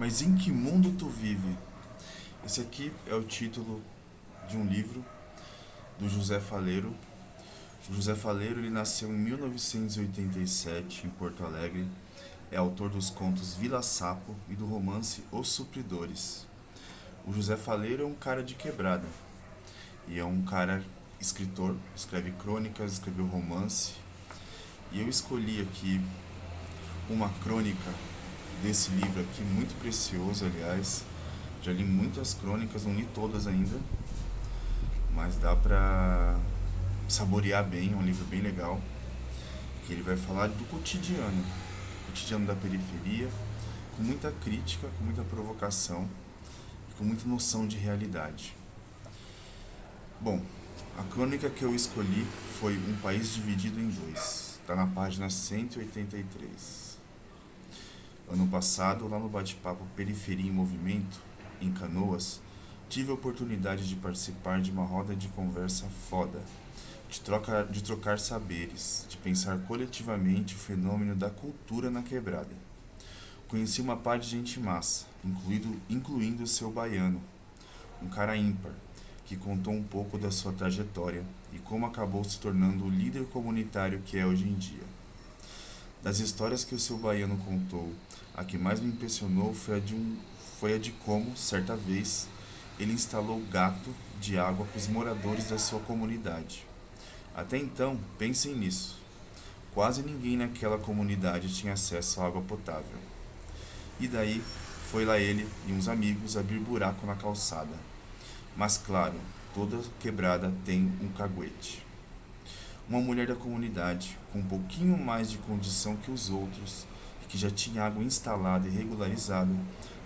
Mas em que mundo tu vive? Esse aqui é o título de um livro do José Faleiro. O José Faleiro ele nasceu em 1987 em Porto Alegre. É autor dos contos Vila Sapo e do romance Os Supridores. O José Faleiro é um cara de quebrada e é um cara escritor, escreve crônicas, escreveu romance. E eu escolhi aqui uma crônica desse livro aqui, muito precioso, aliás. Já li muitas crônicas, não li todas ainda, mas dá pra saborear bem, é um livro bem legal, que ele vai falar do cotidiano da periferia, com muita crítica, com muita provocação e com muita noção de realidade. Bom, a crônica que eu escolhi foi Um País Dividido em Dois, está na página 183. Ano passado, lá no bate-papo Periferia em Movimento, em Canoas, tive a oportunidade de participar de uma roda de conversa foda, de trocar saberes, de pensar coletivamente o fenômeno da cultura na quebrada. Conheci uma par de gente massa, incluindo o seu baiano, um cara ímpar, que contou um pouco da sua trajetória e como acabou se tornando o líder comunitário que é hoje em dia. Das histórias que o seu baiano contou, a que mais me impressionou foi a de como, certa vez, ele instalou gato de água para os moradores da sua comunidade. Até então, pensem nisso. Quase ninguém naquela comunidade tinha acesso à água potável. E daí, foi lá ele e uns amigos abrir buraco na calçada. Mas claro, toda quebrada tem um caguete. Uma mulher da comunidade, com um pouquinho mais de condição que os outros, e que já tinha água instalada e regularizada,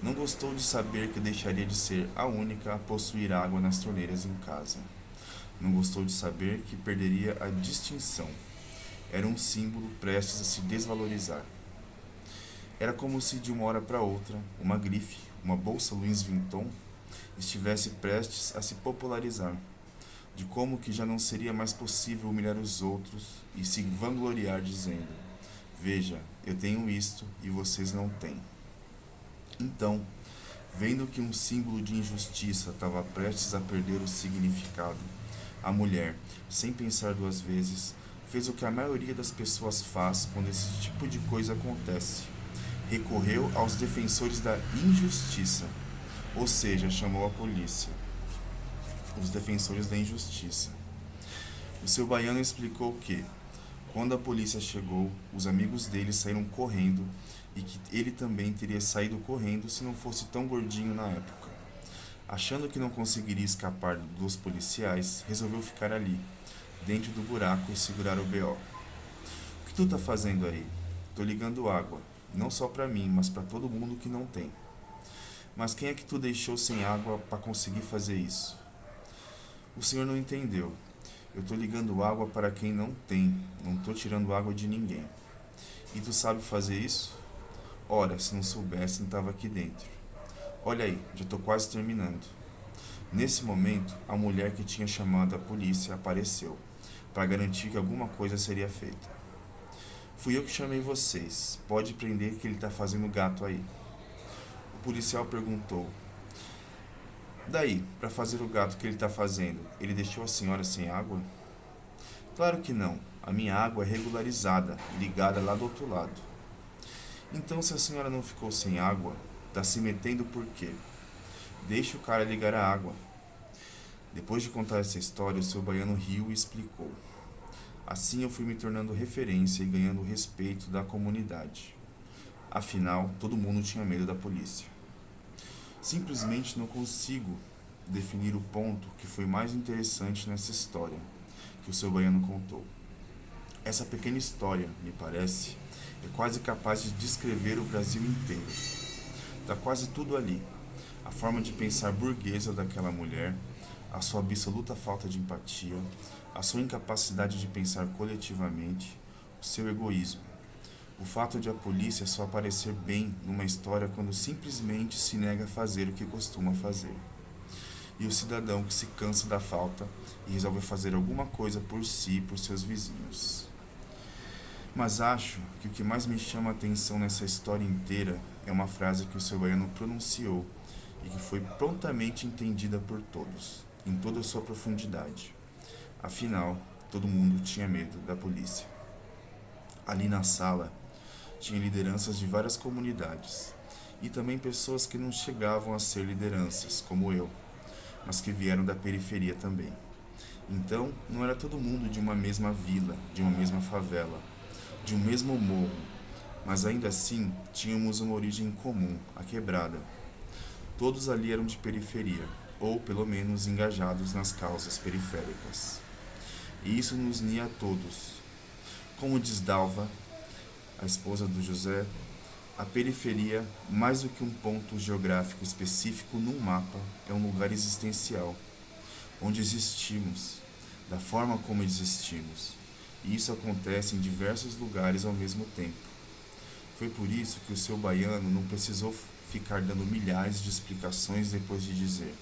não gostou de saber que deixaria de ser a única a possuir água nas torneiras em casa. Não gostou de saber que perderia a distinção. Era um símbolo prestes a se desvalorizar. Era como se de uma hora para outra, uma grife, uma bolsa Louis Vuitton, estivesse prestes a se popularizar, de como que já não seria mais possível humilhar os outros e se vangloriar dizendo: veja, eu tenho isto e vocês não têm. Então, vendo que um símbolo de injustiça estava prestes a perder o significado, a mulher, sem pensar duas vezes, fez o que a maioria das pessoas faz quando esse tipo de coisa acontece. Recorreu aos defensores da injustiça, ou seja, chamou a polícia. Os defensores da injustiça. O seu baiano explicou que, quando a polícia chegou, os amigos dele saíram correndo e que ele também teria saído correndo se não fosse tão gordinho na época. Achando que não conseguiria escapar dos policiais, resolveu ficar ali, dentro do buraco e segurar o BO. O que tu tá fazendo aí? Tô ligando água, não só pra mim, mas pra todo mundo que não tem. Mas quem é que tu deixou sem água pra conseguir fazer isso? O senhor não entendeu. Eu tô ligando água para quem não tem, não tô tirando água de ninguém. E tu sabe fazer isso? Ora, se não soubesse, não tava aqui dentro. Olha aí, já tô quase terminando. Nesse momento, a mulher que tinha chamado a polícia apareceu, para garantir que alguma coisa seria feita. Fui eu que chamei vocês. Pode prender que ele tá fazendo gato aí. O policial perguntou: daí, para fazer o gato que ele tá fazendo, ele deixou a senhora sem água? Claro que não. A minha água é regularizada, ligada lá do outro lado. Então, se a senhora não ficou sem água, tá se metendo por quê? Deixe o cara ligar a água. Depois de contar essa história, o seu baiano riu e explicou. Assim eu fui me tornando referência e ganhando o respeito da comunidade. Afinal, todo mundo tinha medo da polícia. Simplesmente não consigo definir o ponto que foi mais interessante nessa história que o seu baiano contou. Essa pequena história, me parece, é quase capaz de descrever o Brasil inteiro. Está quase tudo ali. A forma de pensar burguesa daquela mulher, a sua absoluta falta de empatia, a sua incapacidade de pensar coletivamente, o seu egoísmo. O fato de a polícia só aparecer bem numa história quando simplesmente se nega a fazer o que costuma fazer. E o cidadão que se cansa da falta e resolve fazer alguma coisa por si e por seus vizinhos. Mas acho que o que mais me chama a atenção nessa história inteira é uma frase que o seu baiano pronunciou e que foi prontamente entendida por todos, em toda a sua profundidade. Afinal, todo mundo tinha medo da polícia. Ali na sala, tinha lideranças de várias comunidades e também pessoas que não chegavam a ser lideranças, como eu, mas que vieram da periferia também. Então, não era todo mundo de uma mesma vila, de uma mesma favela, de um mesmo morro, mas ainda assim tínhamos uma origem comum, a quebrada. Todos ali eram de periferia, ou pelo menos engajados nas causas periféricas. E isso nos unia a todos. Como diz Dalva, a esposa do José, a periferia, mais do que um ponto geográfico específico num mapa, é um lugar existencial, onde existimos, da forma como existimos. E isso acontece em diversos lugares ao mesmo tempo. Foi por isso que o seu baiano não precisou ficar dando milhares de explicações depois de dizer: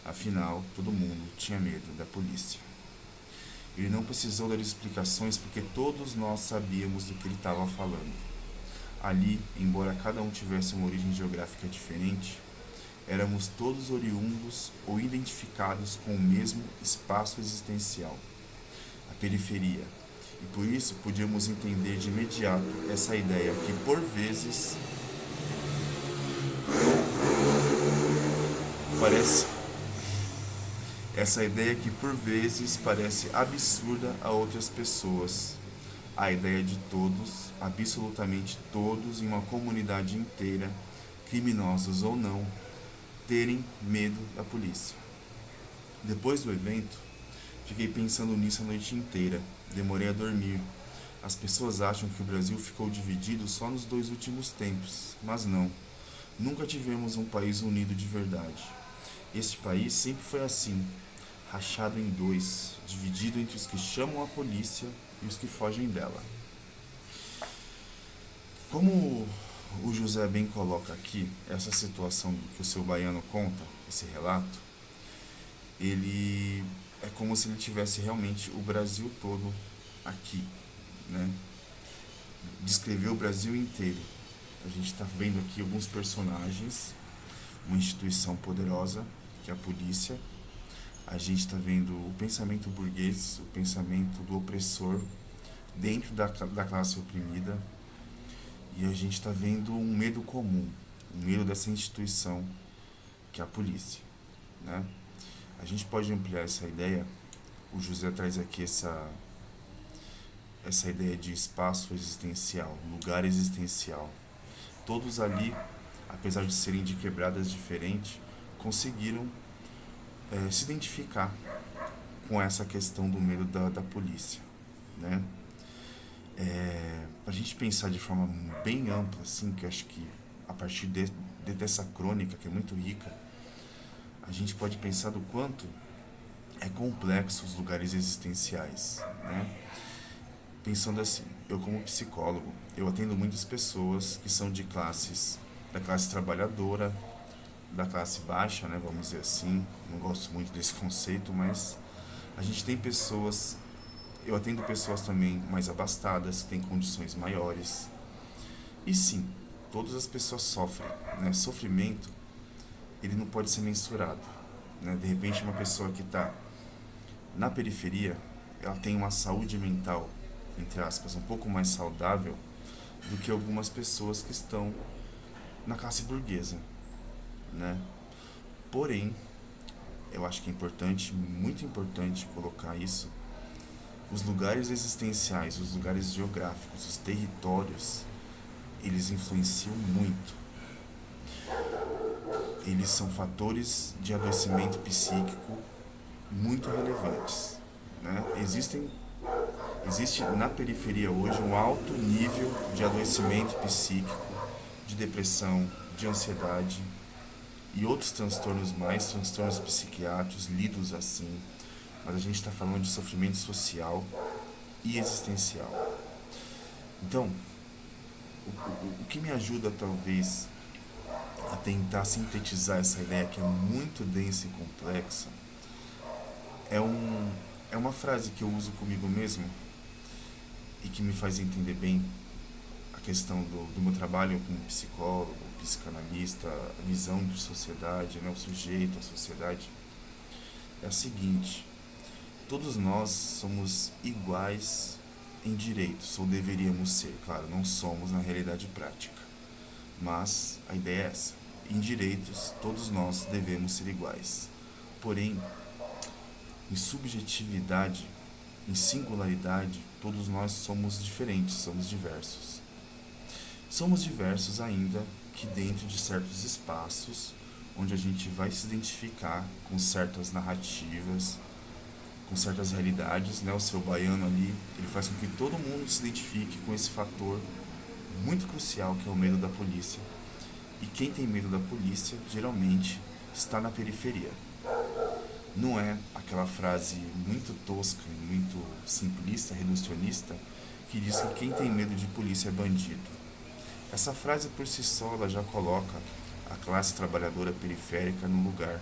afinal, todo mundo tinha medo da polícia. Ele não precisou dar explicações porque todos nós sabíamos do que ele estava falando. Ali, embora cada um tivesse uma origem geográfica diferente, éramos todos oriundos ou identificados com o mesmo espaço existencial, a periferia, e por isso podíamos entender de imediato essa ideia que, por vezes, parece absurda a outras pessoas. A ideia de todos, absolutamente todos, em uma comunidade inteira, criminosos ou não, terem medo da polícia. Depois do evento, fiquei pensando nisso a noite inteira. Demorei a dormir. As pessoas acham que o Brasil ficou dividido só nos 2 últimos tempos, mas não. Nunca tivemos um país unido de verdade. Este país sempre foi assim, rachado em 2, dividido entre os que chamam a polícia e os que fogem dela. Como o José bem coloca aqui, essa situação que o seu baiano conta, esse relato, ele é como se ele tivesse realmente o Brasil todo aqui, né? Descreveu o Brasil inteiro. A gente está vendo aqui alguns personagens, uma instituição poderosa, que é a polícia. A gente está vendo o pensamento burguês, o pensamento do opressor dentro da classe oprimida. E a gente está vendo um medo comum, um medo dessa instituição, que é a polícia, né? A gente pode ampliar essa ideia. O José traz aqui essa ideia de espaço existencial, lugar existencial. Todos ali, apesar de serem de quebradas diferentes, conseguiram se identificar com essa questão do medo da polícia, né? A gente pensar de forma bem ampla, assim, que eu acho que a partir dessa crônica, que é muito rica, a gente pode pensar do quanto é complexo os lugares existenciais, né? Pensando assim, eu como psicólogo, eu atendo muitas pessoas que são da classe trabalhadora, da classe baixa, né, vamos dizer assim. Não gosto muito desse conceito, mas a gente tem pessoas, eu atendo pessoas também mais abastadas, que têm condições maiores. E sim, todas as pessoas sofrem, né? Sofrimento, ele não pode ser mensurado, né? De repente, uma pessoa que está na periferia, ela tem uma saúde mental, entre aspas, um pouco mais saudável do que algumas pessoas que estão na classe burguesa, né? Porém, eu acho que é importante, muito importante colocar isso. Os lugares existenciais, os lugares geográficos, os territórios, eles influenciam muito. Eles são fatores de adoecimento psíquico muito relevantes, né? Existe na periferia hoje um alto nível de adoecimento psíquico, de depressão, de ansiedade e outros transtornos transtornos psiquiátricos lidos assim, mas a gente está falando de sofrimento social e existencial. Então, o que me ajuda talvez a tentar sintetizar essa ideia que é muito densa e complexa é uma frase que eu uso comigo mesmo e que me faz entender bem a questão do meu trabalho como psicólogo, psicanalista, a visão de sociedade, né, o sujeito, a sociedade, é a seguinte: todos nós somos iguais em direitos, ou deveríamos ser, claro, não somos na realidade prática, mas a ideia é essa: em direitos, todos nós devemos ser iguais. Porém, em subjetividade, em singularidade, todos nós somos diferentes, somos diversos. Somos diversos ainda que dentro de certos espaços onde a gente vai se identificar com certas narrativas, com certas realidades, né? O seu baiano ali, ele faz com que todo mundo se identifique com esse fator muito crucial que é o medo da polícia. E quem tem medo da polícia, geralmente, está na periferia. Não é aquela frase muito tosca, muito simplista, reducionista, que diz que quem tem medo de polícia é bandido. Essa frase por si só ela já coloca a classe trabalhadora periférica no lugar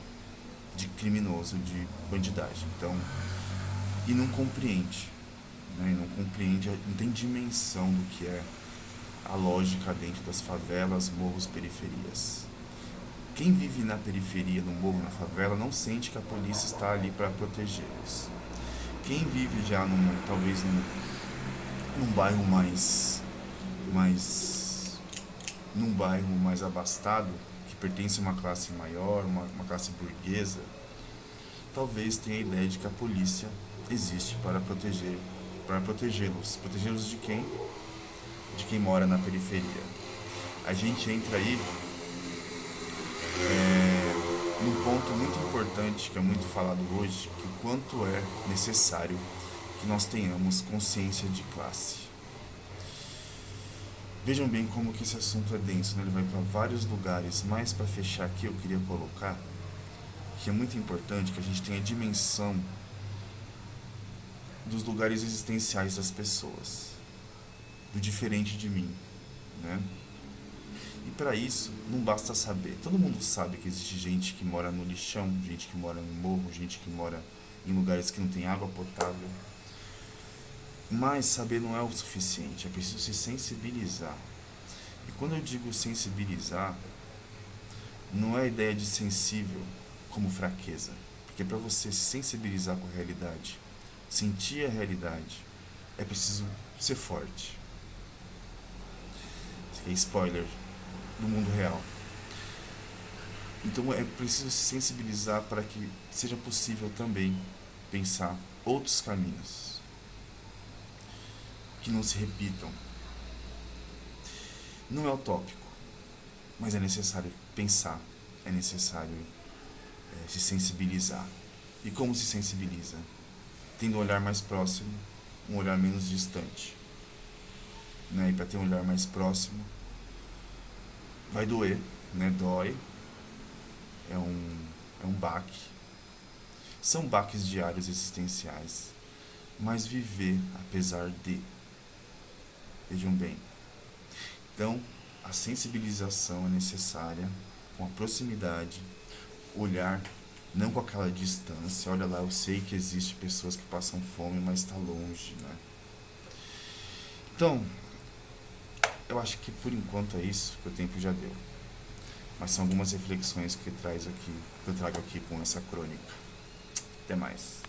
de criminoso, de bandidagem. Então, e não compreende, né? Não compreende, não tem dimensão do que é a lógica dentro das favelas, morros, periferias. Quem vive na periferia, no morro, na favela, não sente que a polícia está ali para protegê-los. Quem vive já talvez num bairro num bairro mais abastado, que pertence a uma classe maior, uma classe burguesa, talvez tenha a ideia de que a polícia existe para protegê-los. Protegê-los de quem? De quem mora na periferia. A gente entra aí num ponto muito importante, que é muito falado hoje, que o quanto é necessário que nós tenhamos consciência de classe. Vejam bem como que esse assunto é denso, né? Ele vai para vários lugares, mas para fechar aqui eu queria colocar que é muito importante que a gente tenha a dimensão dos lugares existenciais das pessoas, do diferente de mim, né? E para isso não basta saber. Todo mundo sabe que existe gente que mora no lixão, gente que mora em morro, gente que mora em lugares que não tem água potável. Mas saber não é o suficiente, é preciso se sensibilizar. E quando eu digo sensibilizar, não é a ideia de sensível como fraqueza, porque para você se sensibilizar com a realidade, sentir a realidade, é preciso ser forte. Isso aqui é spoiler do mundo real. Então é preciso se sensibilizar para que seja possível também pensar outros caminhos que não se repitam. Não é utópico, mas é necessário pensar, é necessário se sensibilizar. E como se sensibiliza? Tendo um olhar mais próximo, um olhar menos distante. Né? E para ter um olhar mais próximo, vai doer, né? Dói, é um baque. São baques diários existenciais, mas viver apesar de. Vejam bem. Então, a sensibilização é necessária com a proximidade, olhar não com aquela distância. Olha lá, eu sei que existe pessoas que passam fome, mas está longe, né? Então, eu acho que por enquanto é isso, que o tempo já deu. Mas são algumas reflexões que eu trago aqui com essa crônica. Até mais.